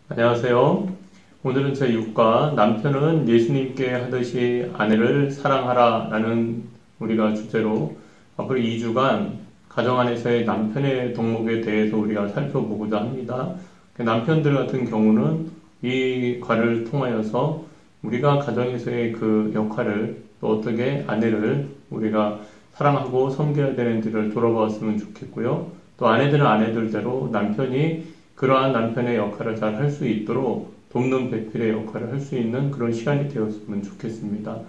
안녕하세요. 오늘은 제6과 남편은 예수님께 하듯이 아내를 사랑하라 라는 우리가 주제로 앞으로 2주간 가정 안에서의 남편의 덕목에 대해서 우리가 살펴보고자 합니다. 남편들 같은 경우는 이 과를 통하여서 우리가 가정에서의 그 역할을 또 어떻게 아내를 우리가 사랑하고 섬겨야 되는지를 돌아보았으면 좋겠고요. 또 아내들은 아내들대로 남편이 그러한 남편의 역할을 잘 할 수 있도록 돕는 배필의 역할을 할 수 있는 그런 시간이 되었으면 좋겠습니다.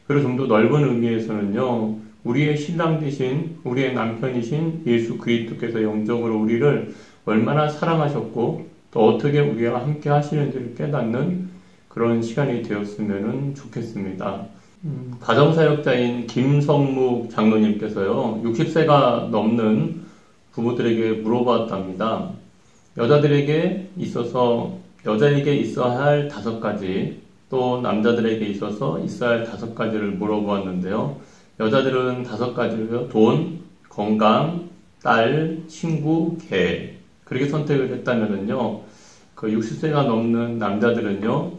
그리고 좀 더 넓은 의미에서는요, 우리의 신랑 되신 우리의 남편이신 예수 그리스도께서 영적으로 우리를 얼마나 사랑하셨고 또 어떻게 우리와 함께 하시는지를 깨닫는 그런 시간이 되었으면 좋겠습니다. 가정사역자인 김성묵 장로님께서요, 60세가 넘는 부부들에게 물어봤답니다. 여자에게 있어야 할 5가지, 또 남자들에게 있어서 있어야 할 5가지를 물어보았는데요. 여자들은 5가지로요. 돈, 건강, 딸, 친구, 개. 그렇게 선택을 했다면은요. 그 60세가 넘는 남자들은요.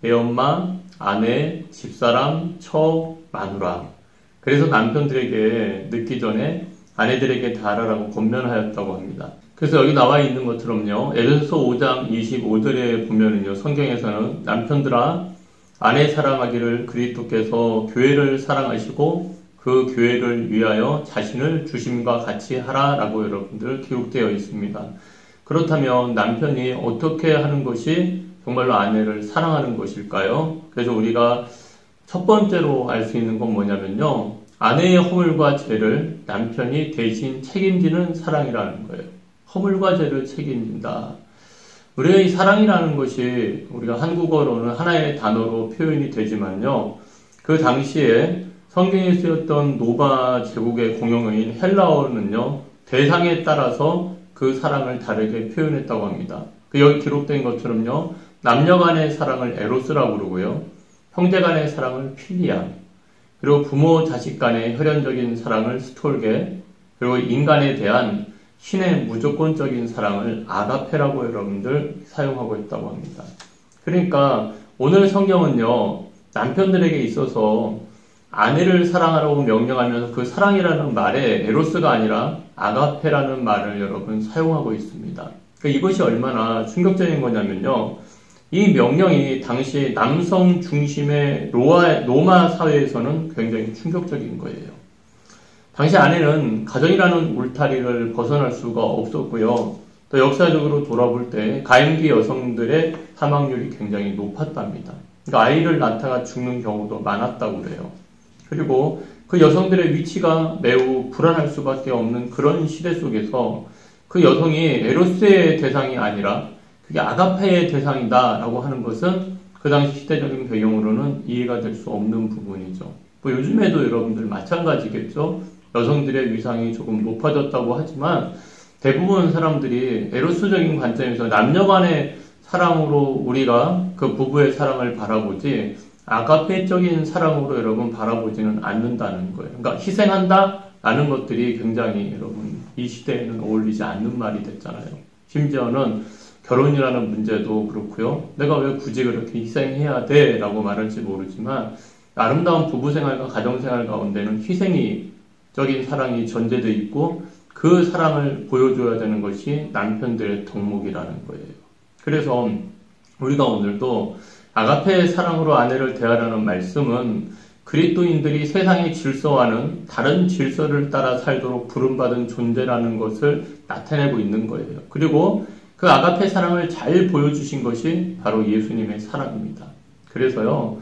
애엄마, 아내, 집사람, 처, 마누라. 그래서 남편들에게 늦기 전에 아내들에게 다하라고 권면하였다고 합니다. 그래서 여기 나와 있는 것처럼요. 에베소서 5장 25절에 보면은요. 성경에서는 남편들아 아내 사랑하기를 그리스도께서 교회를 사랑하시고 그 교회를 위하여 자신을 주심과 같이 하라라고 여러분들 기록되어 있습니다. 그렇다면 남편이 어떻게 하는 것이 정말로 아내를 사랑하는 것일까요? 그래서 우리가 첫 번째로 알 수 있는 건 뭐냐면요. 아내의 허물과 죄를 남편이 대신 책임지는 사랑이라는 거예요. 허물과 죄를 책임진다. 우리의 이 사랑이라는 것이 우리가 한국어로는 하나의 단어로 표현이 되지만요. 그 당시에 성경에 쓰였던 노바 제국의 공용어인 헬라어는요. 대상에 따라서 그 사랑을 다르게 표현했다고 합니다. 여기 기록된 것처럼요. 남녀 간의 사랑을 에로스라고 부르고요. 형제 간의 사랑을 필리아, 그리고 부모 자식 간의 혈연적인 사랑을 스톨게, 그리고 인간에 대한 신의 무조건적인 사랑을 아가페라고 여러분들 사용하고 있다고 합니다. 그러니까 오늘 성경은요, 남편들에게 있어서 아내를 사랑하라고 명령하면서 그 사랑이라는 말에 에로스가 아니라 아가페라는 말을 여러분 사용하고 있습니다. 그러니까 이것이 얼마나 충격적인 거냐면요, 이 명령이 당시 남성 중심의 로마 사회에서는 굉장히 충격적인 거예요. 당시 아내는 가정이라는 울타리를 벗어날 수가 없었고요. 또 역사적으로 돌아볼 때 가임기 여성들의 사망률이 굉장히 높았답니다. 그러니까 아이를 낳다가 죽는 경우도 많았다고 그래요. 그리고 그 여성들의 위치가 매우 불안할 수밖에 없는 그런 시대 속에서 그 여성이 에로스의 대상이 아니라 그게 아가페의 대상이다라고 하는 것은 그 당시 시대적인 배경으로는 이해가 될 수 없는 부분이죠. 뭐 요즘에도 여러분들 마찬가지겠죠. 여성들의 위상이 조금 높아졌다고 하지만 대부분 사람들이 에로스적인 관점에서 남녀 간의 사랑으로 우리가 그 부부의 사랑을 바라보지 아가페적인 사랑으로 여러분 바라보지는 않는다는 거예요. 그러니까 희생한다라는 것들이 굉장히 여러분 이 시대에는 어울리지 않는 말이 됐잖아요. 심지어는 결혼이라는 문제도 그렇고요. 내가 왜 굳이 그렇게 희생해야 돼? 라고 말할지 모르지만 아름다운 부부생활과 가정생활 가운데는 희생적인 사랑이 전제되어 있고 그 사랑을 보여줘야 되는 것이 남편들의 덕목이라는 거예요. 그래서 우리가 오늘도 아가페의 사랑으로 아내를 대하라는 말씀은 그리스도인들이 세상의 질서와는 다른 질서를 따라 살도록 부름받은 존재라는 것을 나타내고 있는 거예요. 그리고 그 아가페 사랑을 잘 보여주신 것이 바로 예수님의 사랑입니다. 그래서요,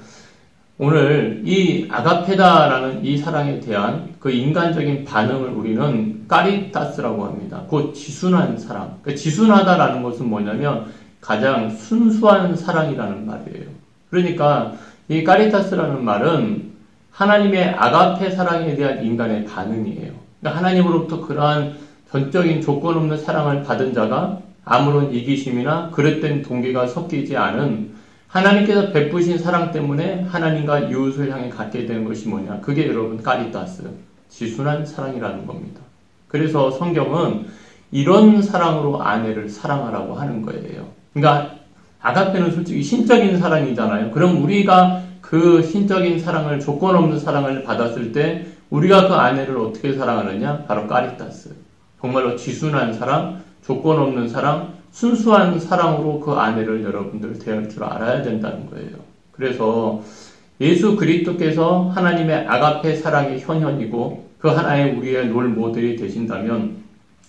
오늘 이 아가페다라는 이 사랑에 대한 그 인간적인 반응을 우리는 까리타스라고 합니다. 곧 지순한 사랑. 그러니까 지순하다라는 것은 뭐냐면 가장 순수한 사랑이라는 말이에요. 그러니까 이 까리타스라는 말은 하나님의 아가페 사랑에 대한 인간의 반응이에요. 그러니까 하나님으로부터 그러한 전적인 조건 없는 사랑을 받은 자가 아무런 이기심이나 그릇된 동기가 섞이지 않은 하나님께서 베푸신 사랑 때문에 하나님과 이웃을 향해 갖게 되는 것이 뭐냐? 그게 여러분 까리타스, 지순한 사랑이라는 겁니다. 그래서 성경은 이런 사랑으로 아내를 사랑하라고 하는 거예요. 그러니까 아가페는 솔직히 신적인 사랑이잖아요. 그럼 우리가 그 신적인 사랑을, 조건 없는 사랑을 받았을 때 우리가 그 아내를 어떻게 사랑하느냐? 바로 까리타스. 정말로 지순한 사랑, 조건 없는 사랑, 순수한 사랑으로 그 아내를 여러분들 대할 줄 알아야 된다는 거예요. 그래서 예수 그리스도께서 하나님의 아가페 사랑의 현현이고 그 하나의 우리의 롤 모델이 되신다면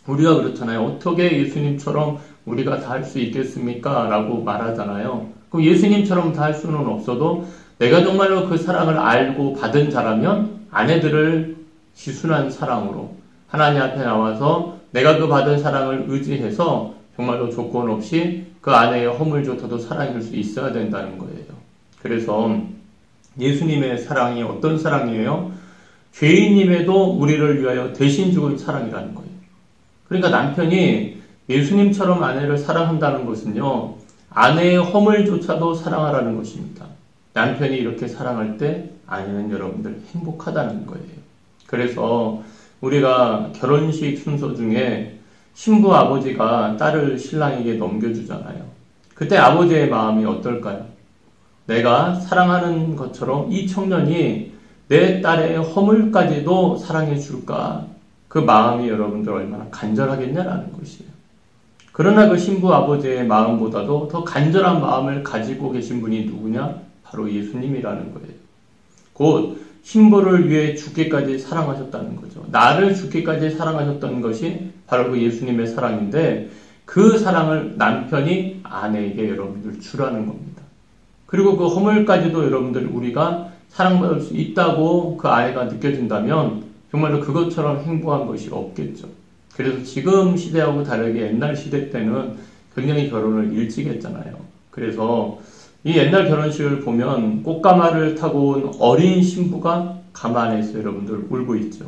우리가 그렇잖아요. 어떻게 예수님처럼 우리가 다 할 수 있겠습니까? 라고 말하잖아요. 그럼 예수님처럼 다 할 수는 없어도 내가 정말로 그 사랑을 알고 받은 자라면 아내들을 지순한 사랑으로 하나님 앞에 나와서 내가 그 받은 사랑을 의지해서 정말로 조건 없이 그 아내의 허물조차도 사랑할 수 있어야 된다는 거예요. 그래서 예수님의 사랑이 어떤 사랑이에요? 죄인임에도 우리를 위하여 대신 죽은 사랑이라는 거예요. 그러니까 남편이 예수님처럼 아내를 사랑한다는 것은요, 아내의 허물조차도 사랑하라는 것입니다. 남편이 이렇게 사랑할 때 아내는 여러분들 행복하다는 거예요. 그래서 우리가 결혼식 순서 중에 신부 아버지가 딸을 신랑에게 넘겨주잖아요. 그때 아버지의 마음이 어떨까요? 내가 사랑하는 것처럼 이 청년이 내 딸의 허물까지도 사랑해 줄까? 그 마음이 여러분들 얼마나 간절하겠냐라는 것이에요. 그러나 그 신부 아버지의 마음보다도 더 간절한 마음을 가지고 계신 분이 누구냐? 바로 예수님이라는 거예요. 곧 신부를 위해 죽기까지 사랑하셨다는 거죠. 나를 죽기까지 사랑하셨던 것이 바로 그 예수님의 사랑인데 그 사랑을 남편이 아내에게 여러분들 주라는 겁니다. 그리고 그 허물까지도 여러분들 우리가 사랑받을 수 있다고 그 아내가 느껴진다면 정말로 그것처럼 행복한 것이 없겠죠. 그래서 지금 시대하고 다르게 옛날 시대 때는 굉장히 결혼을 일찍 했잖아요. 그래서 이 옛날 결혼식을 보면 꽃가마를 타고 온 어린 신부가 가마 안에서 여러분들 울고 있죠.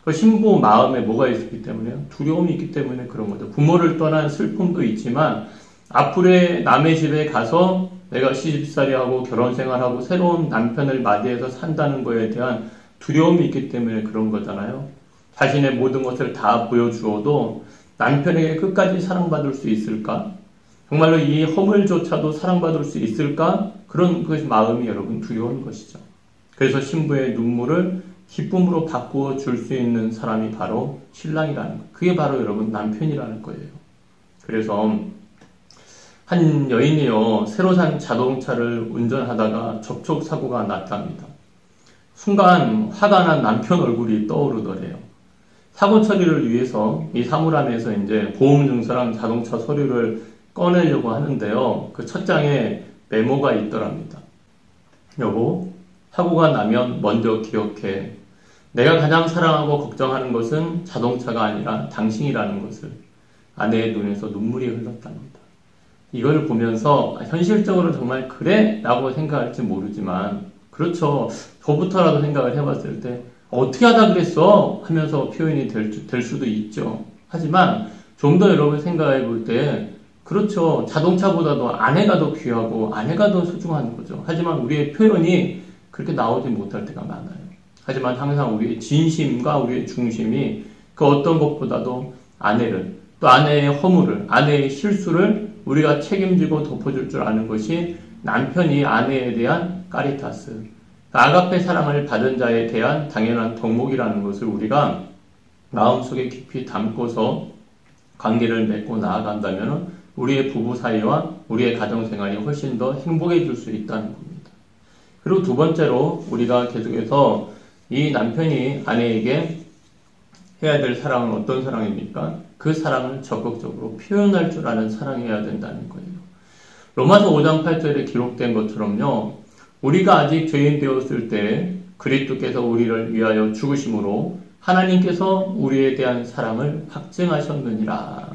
그 신부 마음에 뭐가 있었기 때문에요? 두려움이 있기 때문에 그런 거죠. 부모를 떠난 슬픔도 있지만 앞으로의 남의 집에 가서 내가 시집살이하고 결혼생활하고 새로운 남편을 맞이해서 산다는 거에 대한 두려움이 있기 때문에 그런 거잖아요. 자신의 모든 것을 다 보여주어도 남편에게 끝까지 사랑받을 수 있을까? 정말로 이 허물조차도 사랑받을 수 있을까? 그런 그 마음이 여러분 두려운 것이죠. 그래서 신부의 눈물을 기쁨으로 바꾸어 줄 수 있는 사람이 바로 신랑이라는 거예요. 그게 바로 여러분 남편이라는 거예요. 그래서 한 여인이요, 새로 산 자동차를 운전하다가 접촉사고가 났답니다. 순간 화가 난 남편 얼굴이 떠오르더래요. 사고 처리를 위해서 이 사물함에서 이제 보험증서랑 자동차 서류를 꺼내려고 하는데요. 그 첫 장에 메모가 있더랍니다. 여보, 사고가 나면 먼저 기억해. 내가 가장 사랑하고 걱정하는 것은 자동차가 아니라 당신이라는 것을. 아내의 눈에서 눈물이 흘렀답니다. 이걸 보면서 현실적으로 정말 그래? 라고 생각할지 모르지만 그렇죠. 저부터라도 생각을 해봤을 때 어떻게 하다 그랬어? 하면서 표현이 될 수도 있죠. 하지만 좀 더 여러분 생각해 볼 때 그렇죠. 자동차보다도 아내가 더 귀하고 아내가 더 소중한 거죠. 하지만 우리의 표현이 그렇게 나오지 못할 때가 많아요. 하지만 항상 우리의 진심과 우리의 중심이 그 어떤 것보다도 아내를, 또 아내의 허물을, 아내의 실수를 우리가 책임지고 덮어줄 줄 아는 것이 남편이 아내에 대한 까리타스, 아가페 사랑을 받은 자에 대한 당연한 덕목이라는 것을 우리가 마음속에 깊이 담고서 관계를 맺고 나아간다면 우리의 부부 사이와 우리의 가정생활이 훨씬 더 행복해질 수 있다는 겁니다. 그리고 두 번째로 우리가 계속해서 이 남편이 아내에게 해야 될 사랑은 어떤 사랑입니까? 그 사랑을 적극적으로 표현할 줄 아는 사랑이어야 된다는 거예요. 로마서 5장 8절에 기록된 것처럼요. 우리가 아직 죄인 되었을 때 그리스도께서 우리를 위하여 죽으심으로 하나님께서 우리에 대한 사랑을 확증하셨느니라.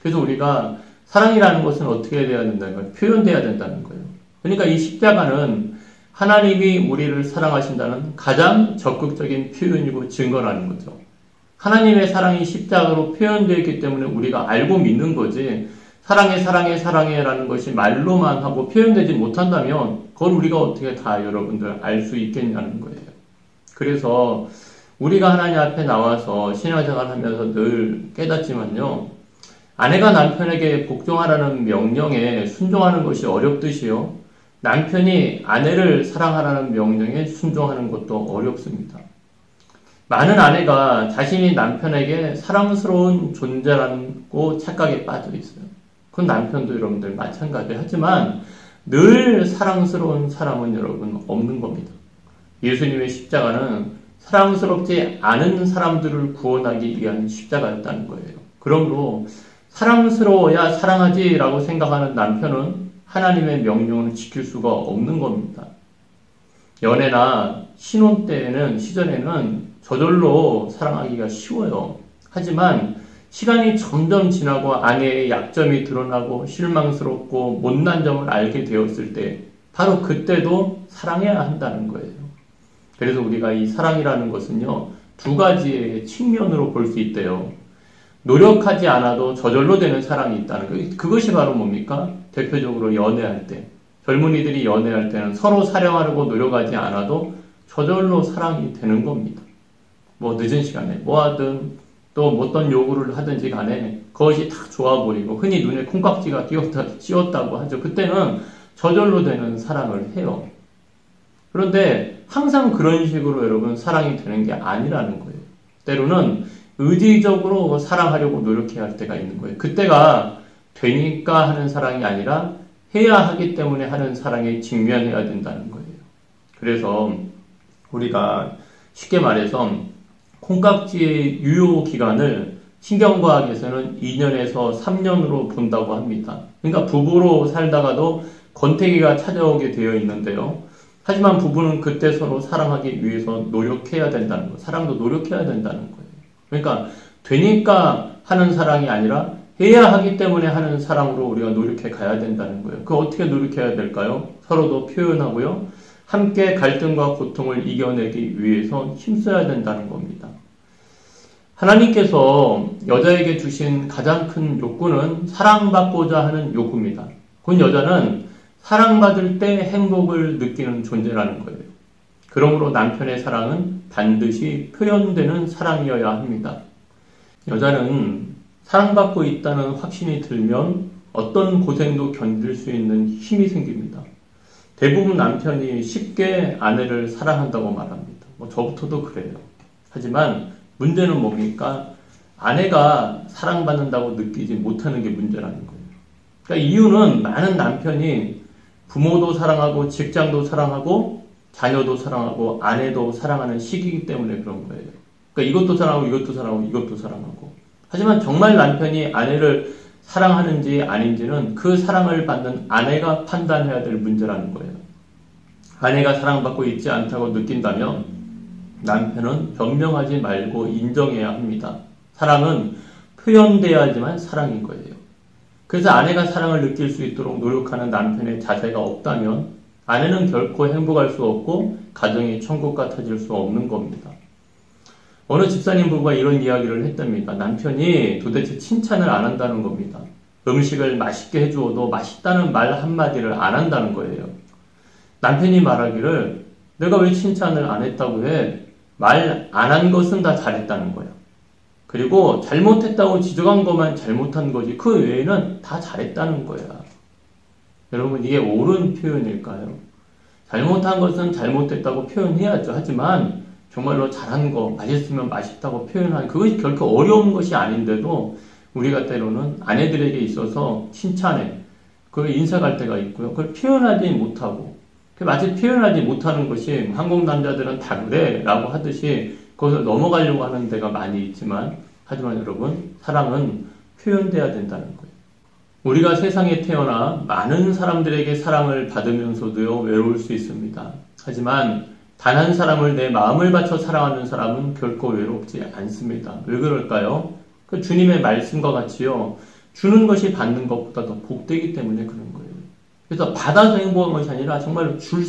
그래서 우리가 사랑이라는 것은 어떻게 해야 된다는 거예요? 표현돼야 된다는 거예요. 그러니까 이 십자가는 하나님이 우리를 사랑하신다는 가장 적극적인 표현이고 증거라는 거죠. 하나님의 사랑이 십자가로 표현되어 있기 때문에 우리가 알고 믿는 거지, 사랑해 사랑해 사랑해라는 것이 말로만 하고 표현되지 못한다면 그걸 우리가 어떻게 다 여러분들 알 수 있겠냐는 거예요. 그래서 우리가 하나님 앞에 나와서 신앙생활 하면서 늘 깨닫지만요, 아내가 남편에게 복종하라는 명령에 순종하는 것이 어렵듯이요. 남편이 아내를 사랑하라는 명령에 순종하는 것도 어렵습니다. 많은 아내가 자신이 남편에게 사랑스러운 존재라고 착각에 빠져 있어요. 그 남편도 여러분들 마찬가지. 하지만 늘 사랑스러운 사람은 여러분 없는 겁니다. 예수님의 십자가는 사랑스럽지 않은 사람들을 구원하기 위한 십자가였다는 거예요. 그러므로 사랑스러워야 사랑하지라고 생각하는 남편은 하나님의 명령을 지킬 수가 없는 겁니다. 연애나 신혼 때에는, 시절에는 저절로 사랑하기가 쉬워요. 하지만 시간이 점점 지나고 아내의 약점이 드러나고 실망스럽고 못난 점을 알게 되었을 때 바로 그때도 사랑해야 한다는 거예요. 그래서 우리가 이 사랑이라는 것은요, 두 가지의 측면으로 볼 수 있대요. 노력하지 않아도 저절로 되는 사랑이 있다는 거예요. 그것이 바로 뭡니까? 대표적으로 연애할 때. 젊은이들이 연애할 때는 서로 사랑하려고 노력하지 않아도 저절로 사랑이 되는 겁니다. 뭐 늦은 시간에 뭐 하든 또 어떤 요구를 하든지 간에 그것이 딱 좋아 보이고 흔히 눈에 콩깍지가 씌었다고 하죠. 그때는 저절로 되는 사랑을 해요. 그런데 항상 그런 식으로 여러분 사랑이 되는 게 아니라는 거예요. 때로는 의지적으로 사랑하려고 노력해야 할 때가 있는 거예요. 그때가 되니까 하는 사랑이 아니라 해야 하기 때문에 하는 사랑에 직면해야 된다는 거예요. 그래서 우리가 쉽게 말해서 콩깍지의 유효 기간을 신경과학에서는 2년에서 3년으로 본다고 합니다. 그러니까 부부로 살다가도 권태기가 찾아오게 되어 있는데요. 하지만 부부는 그때 서로 사랑하기 위해서 노력해야 된다는 거예요. 사랑도 노력해야 된다는 거예요. 그러니까 되니까 하는 사랑이 아니라 해야 하기 때문에 하는 사랑으로 우리가 노력해 가야 된다는 거예요. 그 어떻게 노력해야 될까요? 서로도 표현하고요. 함께 갈등과 고통을 이겨내기 위해서 힘써야 된다는 겁니다. 하나님께서 여자에게 주신 가장 큰 욕구는 사랑받고자 하는 욕구입니다. 그 여자는 사랑받을 때 행복을 느끼는 존재라는 거예요. 그러므로 남편의 사랑은 반드시 표현되는 사랑이어야 합니다. 여자는 사랑받고 있다는 확신이 들면 어떤 고생도 견딜 수 있는 힘이 생깁니다. 대부분 남편이 쉽게 아내를 사랑한다고 말합니다. 저부터도 그래요. 하지만 문제는 뭡니까? 아내가 사랑받는다고 느끼지 못하는 게 문제라는 거예요. 그러니까 이유는 많은 남편이 부모도 사랑하고 직장도 사랑하고 자녀도 사랑하고 아내도 사랑하는 시기이기 때문에 그런 거예요. 그러니까 이것도 사랑하고 이것도 사랑하고 이것도 사랑하고. 하지만 정말 남편이 아내를 사랑하는지 아닌지는 그 사랑을 받는 아내가 판단해야 될 문제라는 거예요. 아내가 사랑받고 있지 않다고 느낀다면 남편은 변명하지 말고 인정해야 합니다. 사랑은 표현돼야지만 사랑인 거예요. 그래서 아내가 사랑을 느낄 수 있도록 노력하는 남편의 자세가 없다면 아내는 결코 행복할 수 없고 가정이 천국 같아질 수 없는 겁니다. 어느 집사님 부부가 이런 이야기를 했답니다. 남편이 도대체 칭찬을 안 한다는 겁니다. 음식을 맛있게 해주어도 맛있다는 말 한마디를 안 한다는 거예요. 남편이 말하기를 내가 왜 칭찬을 안 했다고 해? 말 안 한 것은 다 잘했다는 거야. 그리고 잘못했다고 지적한 것만 잘못한 거지 그 외에는 다 잘했다는 거야. 여러분 이게 옳은 표현일까요? 잘못한 것은 잘못했다고 표현해야죠. 하지만 정말로 잘한 거, 맛있으면 맛있다고 표현하는 그것이 결코 어려운 것이 아닌데도 우리가 때로는 아내들에게 있어서 칭찬해. 그걸 인색할 때가 있고요. 그걸 표현하지 못하고 마치 표현하지 못하는 것이 한국 남자들은 다 그래 라고 하듯이 그것을 넘어가려고 하는 데가 많이 있지만 하지만 여러분 사랑은 표현돼야 된다는 거예요. 우리가 세상에 태어나 많은 사람들에게 사랑을 받으면서도요 외로울 수 있습니다. 하지만 단 한 사람을 내 마음을 바쳐 사랑하는 사람은 결코 외롭지 않습니다. 왜 그럴까요? 그 주님의 말씀과 같이요 주는 것이 받는 것보다 더 복되기 때문에 그런 거예요. 그래서 받아서 행복한 것이 아니라 정말 줄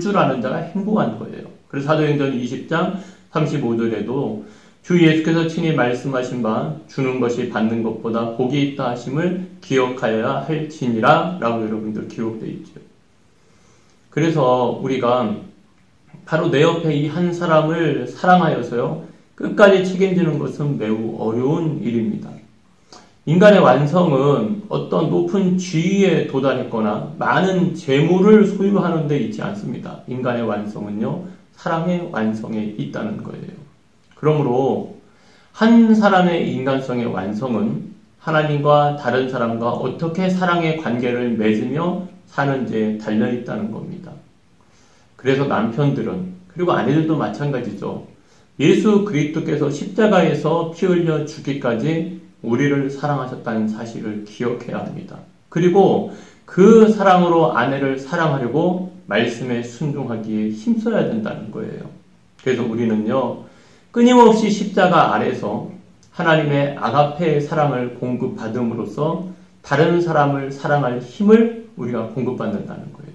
줄 아는 자가 행복한 거예요. 그래서 사도행전 20장 35절에도 주 예수께서 친히 말씀하신 바 주는 것이 받는 것보다 복이 있다 하심을 기억하여야 할지니라 라고 여러분들 기록되어 있죠. 그래서 우리가 바로 내 옆에 이 한 사람을 사랑하여서요 끝까지 책임지는 것은 매우 어려운 일입니다. 인간의 완성은 어떤 높은 지위에 도달했거나 많은 재물을 소유하는 데 있지 않습니다. 인간의 완성은요, 사랑의 완성에 있다는 거예요. 그러므로 한 사람의 인간성의 완성은 하나님과 다른 사람과 어떻게 사랑의 관계를 맺으며 사는지에 달려있다는 겁니다. 그래서 남편들은, 그리고 아내들도 마찬가지죠. 예수 그리스도께서 십자가에서 피 흘려 죽기까지 우리를 사랑하셨다는 사실을 기억해야 합니다. 그리고 그 사랑으로 아내를 사랑하려고 말씀에 순종하기에 힘써야 된다는 거예요. 그래서 우리는요, 끊임없이 십자가 아래서 하나님의 아가페의 사랑을 공급받음으로써 다른 사람을 사랑할 힘을 우리가 공급받는다는 거예요.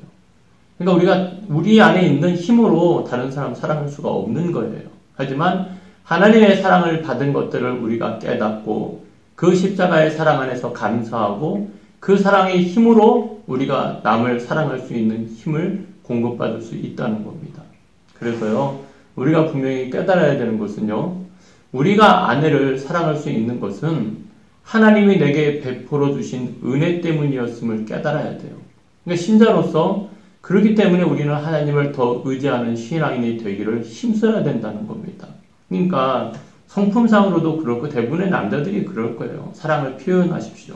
그러니까 우리 안에 있는 힘으로 다른 사람 사랑할 수가 없는 거예요. 하지만 하나님의 사랑을 받은 것들을 우리가 깨닫고 그 십자가의 사랑 안에서 감사하고 그 사랑의 힘으로 우리가 남을 사랑할 수 있는 힘을 공급받을 수 있다는 겁니다. 그래서요, 우리가 분명히 깨달아야 되는 것은요, 우리가 아내를 사랑할 수 있는 것은 하나님이 내게 베풀어 주신 은혜 때문이었음을 깨달아야 돼요. 그러니까 신자로서 그렇기 때문에 우리는 하나님을 더 의지하는 신앙인이 되기를 힘써야 된다는 겁니다. 그러니까 성품상으로도 그렇고 대부분의 남자들이 그럴 거예요. 사랑을 표현하십시오.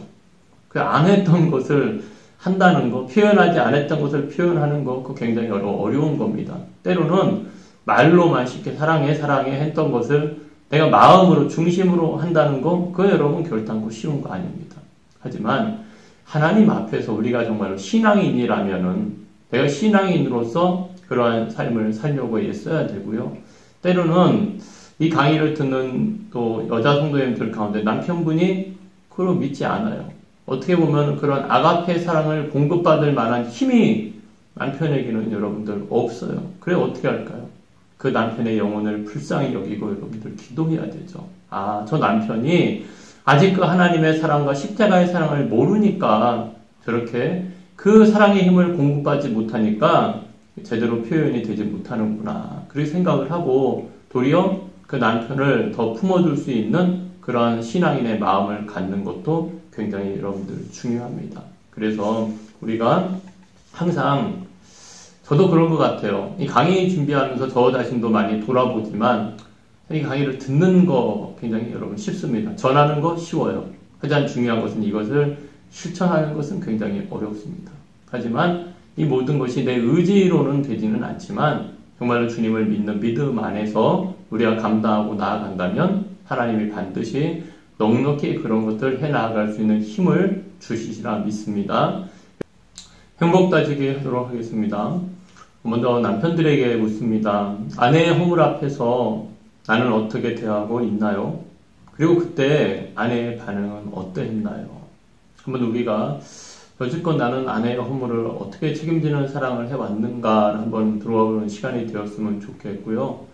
그 안 했던 것을 한다는 거, 표현하지 않았던 것을 표현하는 거, 그거 굉장히 어려운 겁니다. 때로는 말로만 쉽게 사랑해 했던 것을 내가 마음으로, 중심으로 한다는 거, 그거 여러분 결단코 쉬운 거 아닙니다. 하지만 하나님 앞에서 우리가 정말로 신앙인이라면은 내가 신앙인으로서 그러한 삶을 살려고 애써야 되고요. 때로는 이 강의를 듣는 또 여자 성도님들 가운데 남편분이 그걸 믿지 않아요. 어떻게 보면 그런 아가페 사랑을 공급받을 만한 힘이 남편에게는 여러분들 없어요. 그래 어떻게 할까요? 그 남편의 영혼을 불쌍히 여기고 여러분들 기도해야 되죠. 아, 저 남편이 아직 그 하나님의 사랑과 십자가의 사랑을 모르니까 저렇게 그 사랑의 힘을 공급받지 못하니까 제대로 표현이 되지 못하는구나. 그렇게 생각을 하고 도리어 그 남편을 더 품어줄 수 있는 그러한 신앙인의 마음을 갖는 것도 굉장히 여러분들 중요합니다. 그래서 우리가 항상 저도 그런 것 같아요. 이 강의 준비하면서 저 자신도 많이 돌아보지만 이 강의를 듣는 거 굉장히 여러분 쉽습니다. 전하는 거 쉬워요. 가장 중요한 것은 이것을 실천하는 것은 굉장히 어렵습니다. 하지만 이 모든 것이 내 의지로는 되지는 않지만 정말로 주님을 믿는 믿음 안에서 우리가 감당하고 나아간다면 하나님이 반드시 넉넉히 그런 것들을 해나갈 수 있는 힘을 주시리라 믿습니다. 행복 따지기 하도록 하겠습니다. 먼저 남편들에게 묻습니다. 아내의 허물 앞에서 나는 어떻게 대하고 있나요? 그리고 그때 아내의 반응은 어떠했나요? 한번 우리가 여지껏 나는 아내의 허물을 어떻게 책임지는 사랑을 해왔는가 한번 들어보는 시간이 되었으면 좋겠고요.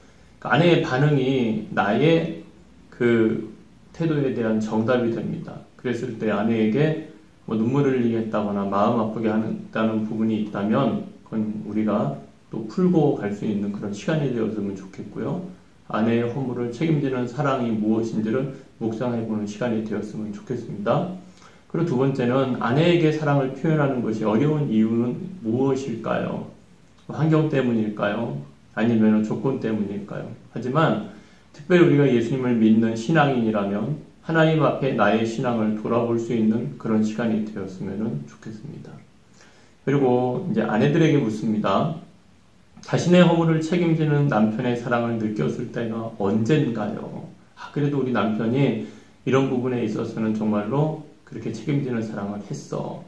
아내의 반응이 나의 그 태도에 대한 정답이 됩니다. 그랬을 때 아내에게 눈물을 흘리게 했다거나 마음 아프게 한다는 부분이 있다면 그건 우리가 또 풀고 갈 수 있는 그런 시간이 되었으면 좋겠고요. 아내의 허물을 책임지는 사랑이 무엇인지를 묵상해보는 시간이 되었으면 좋겠습니다. 그리고 두 번째는 아내에게 사랑을 표현하는 것이 어려운 이유는 무엇일까요? 환경 때문일까요? 아니면 조건 때문일까요? 하지만 특별히 우리가 예수님을 믿는 신앙인이라면 하나님 앞에 나의 신앙을 돌아볼 수 있는 그런 시간이 되었으면 좋겠습니다. 그리고 이제 아내들에게 묻습니다. 자신의 허물을 책임지는 남편의 사랑을 느꼈을 때가 언젠가요? 그래도 우리 남편이 이런 부분에 있어서는 정말로 그렇게 책임지는 사랑을 했어.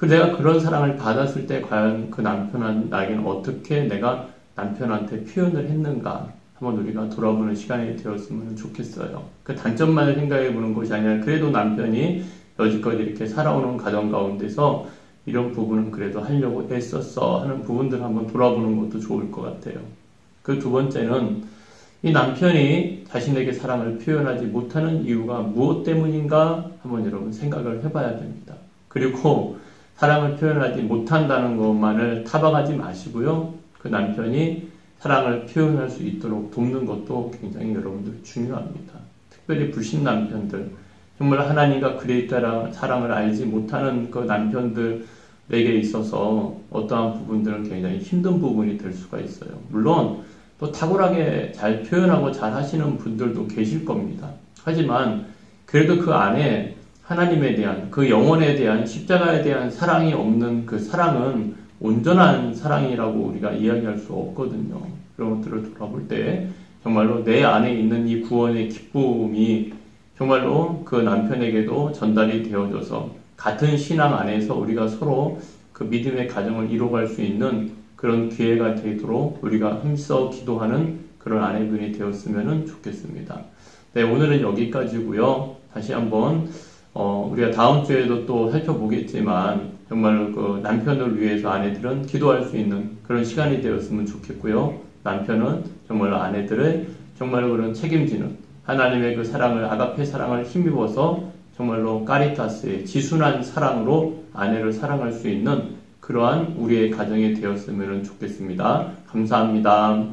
내가 그런 사랑을 받았을 때 과연 그 남편은 나에게는 어떻게 내가 남편한테 표현을 했는가? 한번 우리가 돌아보는 시간이 되었으면 좋겠어요. 그 단점만을 생각해 보는 것이 아니라 그래도 남편이 여지껏 이렇게 살아오는 가정 가운데서 이런 부분은 그래도 하려고 애썼어 하는 부분들 한번 돌아보는 것도 좋을 것 같아요. 그 두 번째는 이 남편이 자신에게 사랑을 표현하지 못하는 이유가 무엇 때문인가 한번 여러분 생각을 해봐야 됩니다. 그리고 사랑을 표현하지 못한다는 것만을 타박하지 마시고요. 그 남편이 사랑을 표현할 수 있도록 돕는 것도 굉장히 여러분들 중요합니다. 특별히 불신 남편들, 정말 하나님과 그리스도의 사랑을 알지 못하는 그 남편들에게 있어서 어떠한 부분들은 굉장히 힘든 부분이 될 수가 있어요. 물론 또 탁월하게 잘 표현하고 잘 하시는 분들도 계실 겁니다. 하지만 그래도 그 안에 하나님에 대한 그 영혼에 대한 십자가에 대한 사랑이 없는 그 사랑은 온전한 사랑이라고 우리가 이야기할 수 없거든요. 그런 것들을 돌아볼 때 정말로 내 안에 있는 이 구원의 기쁨이 정말로 그 남편에게도 전달이 되어져서 같은 신앙 안에서 우리가 서로 그 믿음의 가정을 이루어갈 수 있는 그런 기회가 되도록 우리가 힘써 기도하는 그런 아내분이 되었으면 좋겠습니다. 네, 오늘은 여기까지고요. 다시 한번 우리가 다음 주에도 또 살펴보겠지만 정말로 그 남편을 위해서 아내들은 기도할 수 있는 그런 시간이 되었으면 좋겠고요. 남편은 정말로 아내들의 정말로 그런 책임지는 하나님의 그 사랑을 아가페 사랑을 힘입어서 정말로 까리타스의 지순한 사랑으로 아내를 사랑할 수 있는 그러한 우리의 가정이 되었으면 좋겠습니다. 감사합니다.